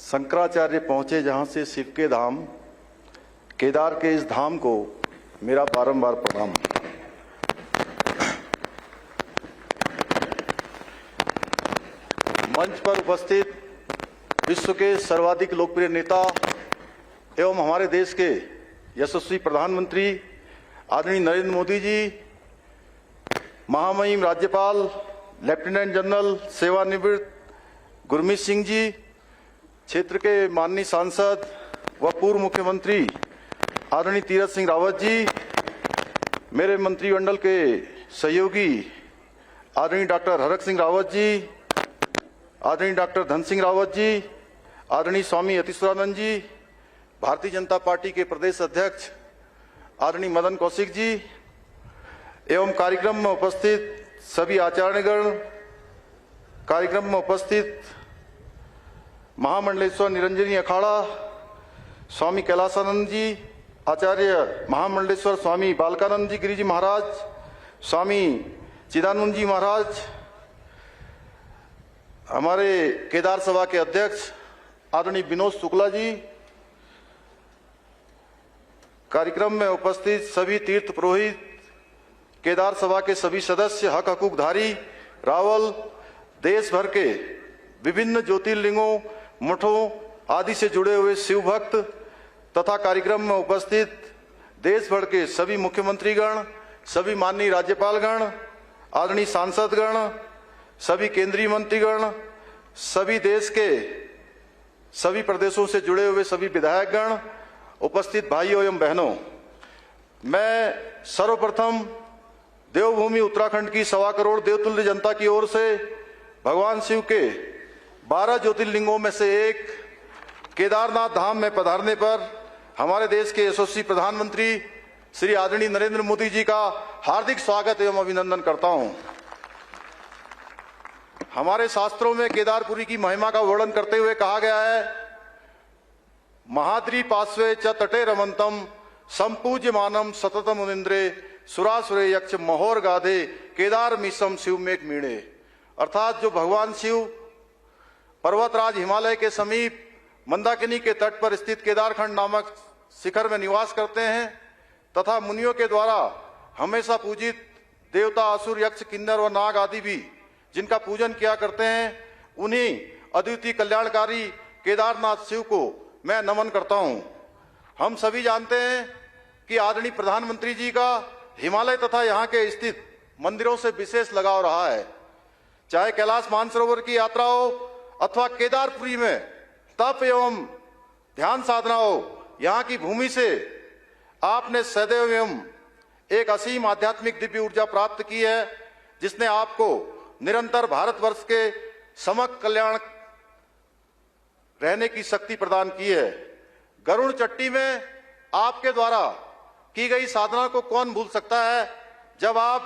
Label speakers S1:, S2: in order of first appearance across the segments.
S1: शंकराचार्य पहुंचे जहां से शिव के धाम, केदार के इस धाम को मेरा बारंबार प्रणाम। मंच पर उपस्थित विश्व के सर्वाधिक लोकप्रिय नेता एवं हमारे देश के यशस्वी प्रधानमंत्री आदरणीय नरेंद्र मोदी जी, महामहिम राज्यपाल लेफ्टिनेंट जनरल सेवानिवृत्त गुरमीत सिंह जी, क्षेत्र के माननीय सांसद व पूर्व मुख्यमंत्री आदरणीय तीरथ सिंह रावत जी, मेरे मंत्रिमंडल के सहयोगी आदरणीय डॉक्टर हरक सिंह रावत जी, आदरणीय डॉक्टर धन सिंह रावत जी, आदरणीय स्वामी यतीश्वरानंद जी, भारतीय जनता पार्टी के प्रदेश अध्यक्ष आदरणीय मदन कौशिक जी एवं कार्यक्रम में उपस्थित सभी आचार्यगण, कार्यक्रम में उपस्थित महामंडलेश्वर निरंजनी अखाड़ा स्वामी कैलासानंद जी, आचार्य महामंडलेश्वर स्वामी बालकानंद जी गिरी जी महाराज, स्वामी चिदानंद जी महाराज, हमारे केदार सभा के अध्यक्ष आदरणीय विनोद शुक्ला जी, कार्यक्रम में उपस्थित सभी तीर्थ पुरोहित, केदार सभा के सभी सदस्य, हक हकूकधारी, रावल, देश भर के विभिन्न ज्योतिर्लिंगों, मठों आदि से जुड़े हुए शिव भक्त तथा कार्यक्रम में उपस्थित देश भर के सभी मुख्यमंत्रीगण, सभी माननीय राज्यपालगण, आदरणीय सांसदगण, सभी केंद्रीय मंत्रीगण, सभी देश के सभी प्रदेशों से जुड़े हुए सभी विधायकगण, उपस्थित भाइयों एवं बहनों, मैं सर्वप्रथम देवभूमि उत्तराखंड की 1.25 करोड़ देवतुल्य जनता की ओर से भगवान शिव के 12 ज्योतिर्लिंगों में से एक केदारनाथ धाम में पधारने पर हमारे देश के यशस्वी प्रधानमंत्री श्री आदरणीय नरेंद्र मोदी जी का हार्दिक स्वागत एवं अभिनंदन करता हूं। हमारे शास्त्रों में केदारपुरी की महिमा का वर्णन करते हुए कहा गया है, महाद्री पार्श्वे च तटे रमंतम संपूज्यमानम सततम मुनिंद्रे सुरासुरे यक्ष महोर गाधे केदार मिसम शिव में मीणे। अर्थात जो भगवान शिव पर्वतराज हिमालय के समीप मंदाकिनी के तट पर स्थित केदारखंड नामक शिखर में निवास करते हैं तथा मुनियों के द्वारा हमेशा पूजित देवता, असुर, यक्ष, किन्नर व नाग आदि भी जिनका पूजन किया करते हैं, उन्हीं अद्वितीय कल्याणकारी केदारनाथ शिव को मैं नमन करता हूं। हम सभी जानते हैं कि आदरणीय प्रधानमंत्री जी का हिमालय तथा यहाँ के स्थित मंदिरों से विशेष लगाव रहा है। चाहे कैलाश मानसरोवर की यात्रा हो अथवा केदारपुरी में तप एवं ध्यान साधना हो, यहाँ की भूमि से आपने सदैव एवं एक असीम आध्यात्मिक दिव्य ऊर्जा प्राप्त की है, जिसने आपको निरंतर भारतवर्ष के समग्र कल्याण रहने की शक्ति प्रदान की है। गरुड़ चट्टी में आपके द्वारा की गई साधना को कौन भूल सकता है, जब आप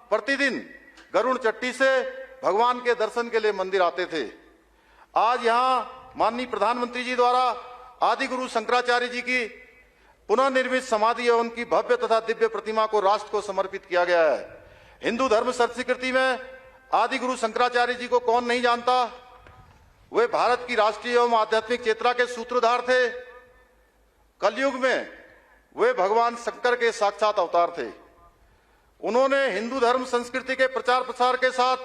S1: प्रतिदिन गरुड़ चट्टी से भगवान के दर्शन के लिए मंदिर आते थे। आज यहाँ माननीय प्रधानमंत्री जी द्वारा आदि गुरु शंकराचार्य जी की पुनः निर्मित समाधि एवं उनकी भव्य तथा दिव्य प्रतिमा को राष्ट्र को समर्पित किया गया है। हिंदू धर्म संस्कृति में आदि गुरु शंकराचार्य जी को कौन नहीं जानता। वे भारत की राष्ट्रीय एवं आध्यात्मिक चेतना के सूत्रधार थे। कलयुग में वे भगवान शंकर के साक्षात अवतार थे। उन्होंने हिंदू धर्म संस्कृति के प्रचार प्रसार के साथ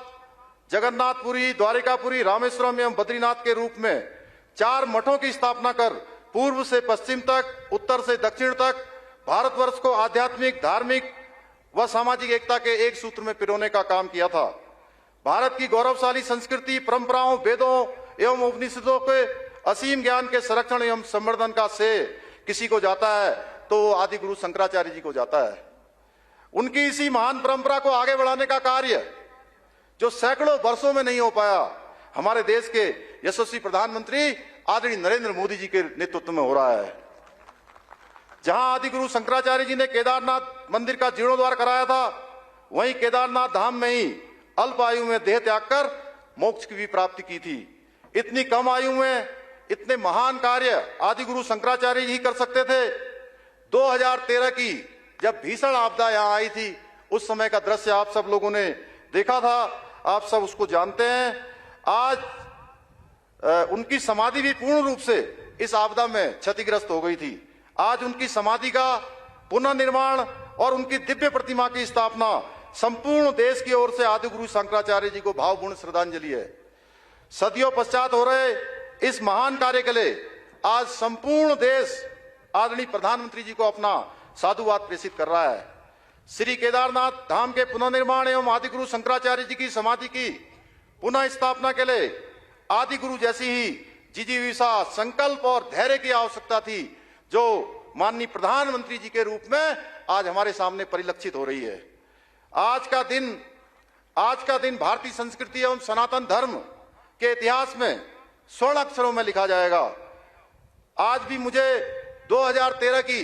S1: जगन्नाथपुरी, द्वारिकापुरी, रामेश्वरम एवं बद्रीनाथ के रूप में 4 मठों की स्थापना कर पूर्व से पश्चिम तक, उत्तर से दक्षिण तक भारतवर्ष को आध्यात्मिक, धार्मिक व सामाजिक एकता के एक सूत्र में पिरोने का काम किया था। भारत की गौरवशाली संस्कृति, परंपराओं, वेदों एवं उपनिषदों के असीम ज्ञान के संरक्षण एवं संवर्धन का श्रेय किसी को जाता है तो आदि गुरु शंकराचार्य जी को जाता है। उनकी इसी महान परंपरा को आगे बढ़ाने का कार्य जो सैकड़ों वर्षों में नहीं हो पाया, हमारे देश के यशस्वी प्रधानमंत्री आदरणीय नरेंद्र मोदी जी के नेतृत्व में हो रहा है। जहां आदि गुरु शंकराचार्य जी ने केदारनाथ मंदिर का जीर्णोद्धार कराया था, वहीं केदारनाथ धाम में ही अल्प आयु में देह त्याग कर मोक्ष की भी प्राप्ति की थी। इतनी कम आयु में इतने महान कार्य आदि गुरु शंकराचार्य जी कर सकते थे। 2013 की जब भीषण आपदा यहां आई थी, उस समय का दृश्य आप सब लोगों ने देखा था, आप सब उसको जानते हैं। आज उनकी समाधि भी पूर्ण रूप से इस आपदा में क्षतिग्रस्त हो गई थी। आज उनकी समाधि का पुनर्निर्माण और उनकी दिव्य प्रतिमा की स्थापना संपूर्ण देश की ओर से आदि गुरु शंकराचार्य जी को भावपूर्ण श्रद्धांजलि है। सदियों पश्चात हो रहे इस महान कार्य के लिए आज संपूर्ण देश आदरणीय प्रधानमंत्री जी को अपना साधुवाद प्रेषित कर रहा है। श्री केदारनाथ धाम के पुनर्निर्माण एवं आदि गुरु शंकराचार्य जी की समाधि की पुनः स्थापना के लिए आदि गुरु जैसी ही जिजीविषा, संकल्प और धैर्य की आवश्यकता थी, जो माननीय प्रधानमंत्री जी के रूप में आज हमारे सामने परिलक्षित हो रही है। आज का दिन भारतीय संस्कृति एवं सनातन धर्म के इतिहास में स्वर्ण अक्षरों में लिखा जाएगा। आज भी मुझे 2013 की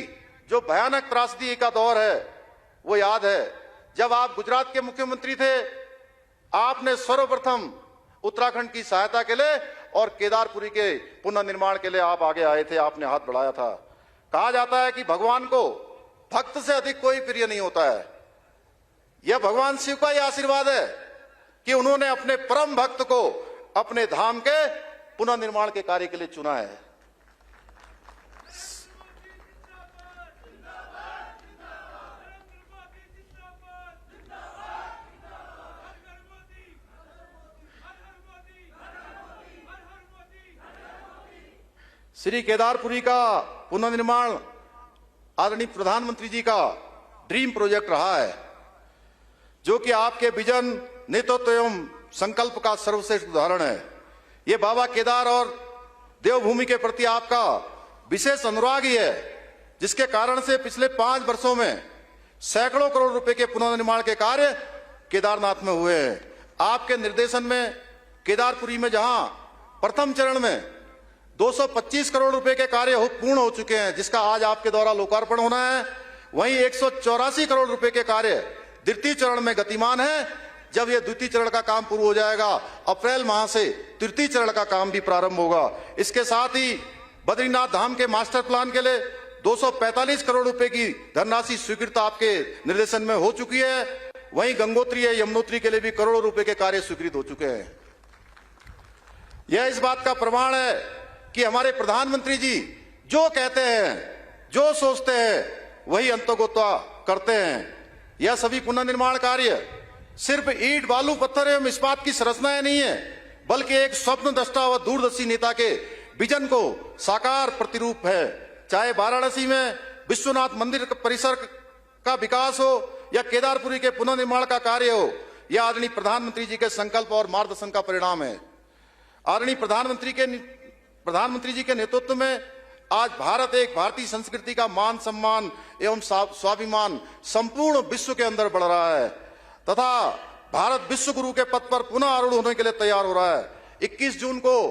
S1: जो भयानक त्रासदी का दौर है वो याद है, जब आप गुजरात के मुख्यमंत्री थे। आपने सर्वप्रथम उत्तराखंड की सहायता के लिए और केदारपुरी के पुनर्निर्माण के लिए आप आगे आए थे, आपने हाथ बढ़ाया था। कहा जाता है कि भगवान को भक्त से अधिक कोई प्रिय नहीं होता है। यह भगवान शिव का ही आशीर्वाद है कि उन्होंने अपने परम भक्त को अपने धाम के पुनर्निर्माण के कार्य के लिए चुना है। श्री केदारपुरी का पुनर्निर्माण आदरणीय प्रधानमंत्री जी का ड्रीम प्रोजेक्ट रहा है, जो कि आपके विजन, नेतृत्व एवं संकल्प का सर्वश्रेष्ठ उदाहरण है। ये बाबा केदार और देवभूमि के प्रति आपका विशेष अनुराग ही है, जिसके कारण से पिछले 5 वर्षों में सैकड़ों करोड़ रुपए के पुनर्निर्माण के कार्य केदारनाथ में हुए हैं। आपके निर्देशन में केदारपुरी में जहां प्रथम चरण में 225 करोड़ रुपए के कार्य पूर्ण हो चुके हैं, जिसका आज आपके द्वारा लोकार्पण होना है, वहीं 184 करोड़ रुपए के कार्य द्वितीय चरण में गतिमान है। जब यह द्वितीय चरण का काम पूर्ण हो जाएगा, अप्रैल माह से तृतीय चरण का काम भी प्रारंभ होगा। इसके साथ ही बद्रीनाथ धाम के मास्टर प्लान के लिए 245 करोड़ रुपए की धनराशि स्वीकृत आपके निर्देशन में हो चुकी है। वहीं गंगोत्री या यमुनोत्री के लिए भी करोड़ों रुपए के कार्य स्वीकृत हो चुके हैं। यह इस बात का प्रमाण है कि हमारे प्रधानमंत्री जी जो कहते हैं, जो सोचते हैं, वही अंतर्गोत्वा करते हैं। यह सभी पुनर्निर्माण कार्य सिर्फ ईंट, बालू, पत्थर एवं इस्पात की संरचनाएं नहीं है, बल्कि एक स्वप्नद्रष्टा व दूरदर्शी नेता के विजन को साकार प्रतिरूप है। चाहे वाराणसी में विश्वनाथ मंदिर परिसर का विकास हो या केदारपुरी के पुनर्निर्माण का कार्य हो, यह आदरणीय प्रधानमंत्री जी के संकल्प और मार्गदर्शन का परिणाम है। आदरणीय प्रधानमंत्री जी के नेतृत्व में आज भारत एक भारतीय संस्कृति का मान सम्मान एवं स्वाभिमान संपूर्ण विश्व के अंदर बढ़ रहा है तथा भारत विश्व गुरु के पद पर पुनः आरूढ़ होने के लिए तैयार हो रहा है। 21 जून को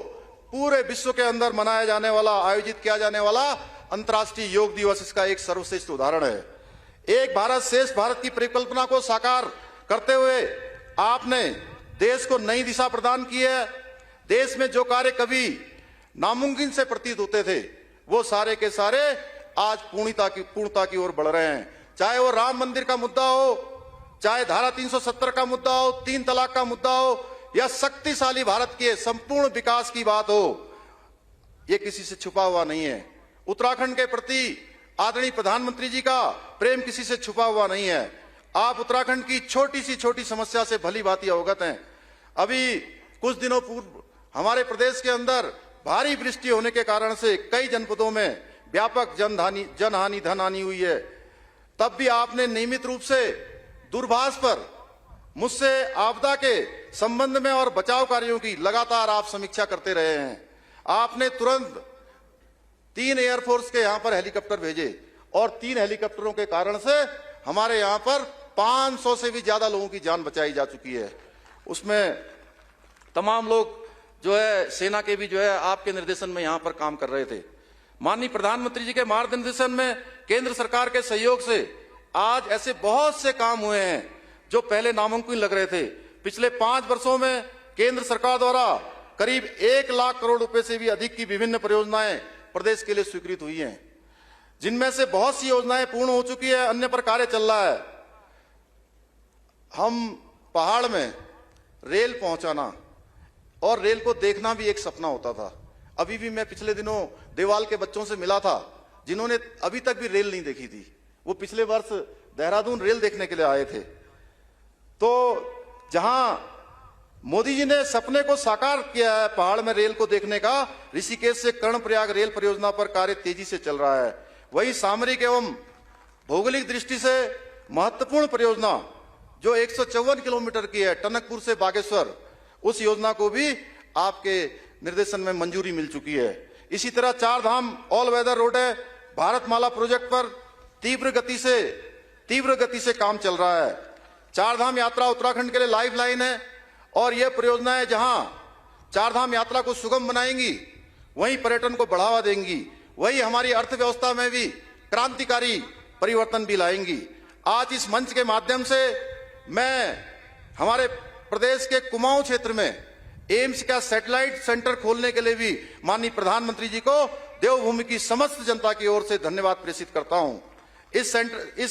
S1: पूरे विश्व के अंदर मनाया जाने वाला, आयोजित किया जाने वाला अंतर्राष्ट्रीय योग दिवस इसका एक सर्वश्रेष्ठ उदाहरण है। एक भारत श्रेष्ठ भारत की परिकल्पना को साकार करते हुए आपने देश को नई दिशा प्रदान की है। देश में जो कार्य कभी नामुमकिन से प्रतीत होते थे, वो सारे के सारे आज पूर्णता की ओर बढ़ रहे हैं। चाहे वो राम मंदिर का मुद्दा हो, चाहे धारा 370 का मुद्दा हो, 3 तलाक का मुद्दा हो, या शक्तिशाली भारत के संपूर्ण विकास की बात हो, ये किसी से छुपा हुआ नहीं है। उत्तराखंड के प्रति आदरणीय प्रधानमंत्री जी का प्रेम किसी से छुपा हुआ नहीं है। आप उत्तराखंड की छोटी समस्या से भली भांति अवगत हैं। अभी कुछ दिनों पूर्व हमारे प्रदेश के अंदर भारी वृष्टि होने के कारण से कई जनपदों में व्यापक जनहानि धनहानि हुई है। तब भी आपने नियमित रूप से दूरभाष पर मुझसे आपदा के संबंध में और बचाव कार्यों की लगातार आप समीक्षा करते रहे हैं। आपने तुरंत 3 एयरफोर्स के यहां पर हेलीकॉप्टर भेजे और 3 हेलीकॉप्टरों के कारण से हमारे यहां पर 500 से भी ज्यादा लोगों की जान बचाई जा चुकी है। उसमें तमाम लोग जो है सेना के भी जो है आपके निर्देशन में यहां पर काम कर रहे थे। माननीय प्रधानमंत्री जी के मार्गदर्शन में केंद्र सरकार के सहयोग से आज ऐसे बहुत से काम हुए हैं जो पहले नामुमकिन लग रहे थे। पिछले 5 वर्षों में केंद्र सरकार द्वारा करीब 1 लाख करोड़ रुपए से भी अधिक की विभिन्न परियोजनाएं प्रदेश के लिए स्वीकृत हुई हैं, जिनमें से बहुत सी योजनाएं पूर्ण हो चुकी है, अन्य पर कार्य चल रहा है। हम पहाड़ में रेल पहुंचाना और रेल को देखना भी एक सपना होता था। अभी भी मैं पिछले दिनों देवाल के बच्चों से मिला था जिन्होंने अभी तक भी रेल नहीं देखी थी। वो पिछले वर्ष देहरादून रेल देखने के लिए आए थे। तो जहां मोदी जी ने सपने को साकार किया है पहाड़ में रेल को देखने का, ऋषिकेश से कर्णप्रयाग रेल परियोजना पर कार्य तेजी से चल रहा है। वही सामरिक एवं भौगोलिक दृष्टि से महत्वपूर्ण परियोजना जो 154 किलोमीटर की है, टनकपुर से बागेश्वर, उस योजना को भी आपके निर्देशन में मंजूरी मिल चुकी है। इसी तरह चार धाम ऑल वेदर रोड है, भारतमाला प्रोजेक्ट पर तीव्र गति से काम चल रहा है। चार धाम यात्रा उत्तराखंड के लिए लाइफ लाइन है और यह परियोजनाएं जहां चार धाम यात्रा को सुगम बनाएंगी, वहीं पर्यटन को बढ़ावा देंगी, वही हमारी अर्थव्यवस्था में भी क्रांतिकारी परिवर्तन भी लाएंगी। आज इस मंच के माध्यम से मैं हमारे प्रदेश के कुमाऊं क्षेत्र में एम्स का सैटेलाइट सेंटर खोलने के लिए भी माननीय प्रधानमंत्री जी को देवभूमि की समस्त जनता की ओर से धन्यवाद प्रेषित करता हूं। इस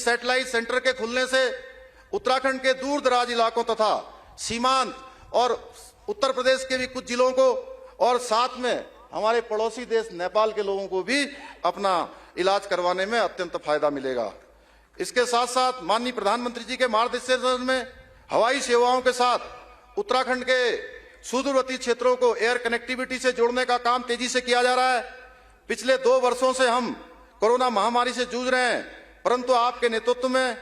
S1: सैटेलाइट सेंटर के खुलने से उत्तराखंड के दूर दराज इलाकों तथा सीमांत और उत्तर प्रदेश के भी कुछ जिलों को और साथ में हमारे पड़ोसी देश नेपाल के लोगों को भी अपना इलाज करवाने में अत्यंत फायदा मिलेगा। इसके साथ साथ माननीय प्रधानमंत्री जी के मार्गदर्शन में हवाई सेवाओं के साथ उत्तराखंड के सुदूरवर्ती क्षेत्रों को एयर कनेक्टिविटी से जोड़ने का काम तेजी से किया जा रहा है। पिछले 2 वर्षों से हम कोरोना महामारी से जूझ रहे हैं, परंतु आपके नेतृत्व में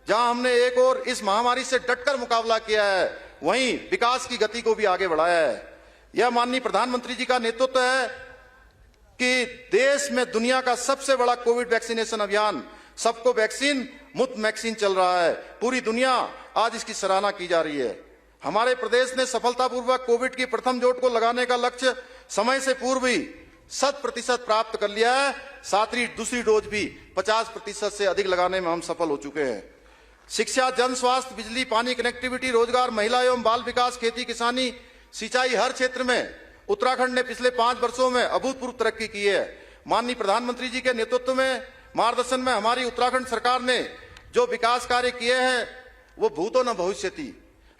S1: जहां हमने एक और इस महामारी से डटकर मुकाबला किया है, वहीं विकास की गति को भी आगे बढ़ाया है। यह माननीय प्रधानमंत्री जी का नेतृत्व है कि देश में दुनिया का सबसे बड़ा कोविड वैक्सीनेशन अभियान सबको वैक्सीन मुफ्त वैक्सीन चल रहा है। पूरी दुनिया आज इसकी सराहना की जा रही है। हमारे प्रदेश ने सफलतापूर्वक कोविड की प्रथम डोज को लगाने का लक्ष्य समय से पूर्व ही 100% प्राप्त कर लिया है। साथ ही दूसरी डोज भी 50% से अधिक लगाने में हम सफल हो चुके हैं। शिक्षा, जन स्वास्थ्य, बिजली, पानी, कनेक्टिविटी, रोजगार, महिला एवं बाल विकास, खेती किसानी, सिंचाई, हर क्षेत्र में उत्तराखंड ने पिछले 5 वर्षों में अभूतपूर्व तरक्की की है। माननीय प्रधानमंत्री जी के नेतृत्व में, मार्गदर्शन में हमारी उत्तराखंड सरकार ने जो विकास कार्य किए हैं वो भूतो न भविष्यति।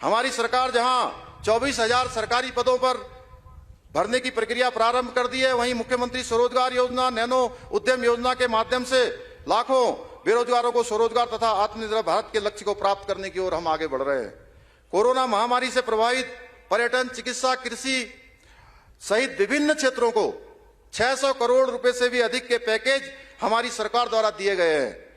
S1: हमारी सरकार जहां 24,000 सरकारी पदों पर भरने की प्रक्रिया प्रारंभ कर दी है, वहीं मुख्यमंत्री स्वरोजगार योजना, नैनो उद्यम योजना के माध्यम से लाखों बेरोजगारों को स्वरोजगार तथा आत्मनिर्भर भारत के लक्ष्य को प्राप्त करने की ओर हम आगे बढ़ रहे हैं। कोरोना महामारी से प्रभावित पर्यटन, चिकित्सा, कृषि सहित विभिन्न क्षेत्रों को 600 करोड़ रुपए से भी अधिक के पैकेज हमारी सरकार द्वारा दिए गए हैं।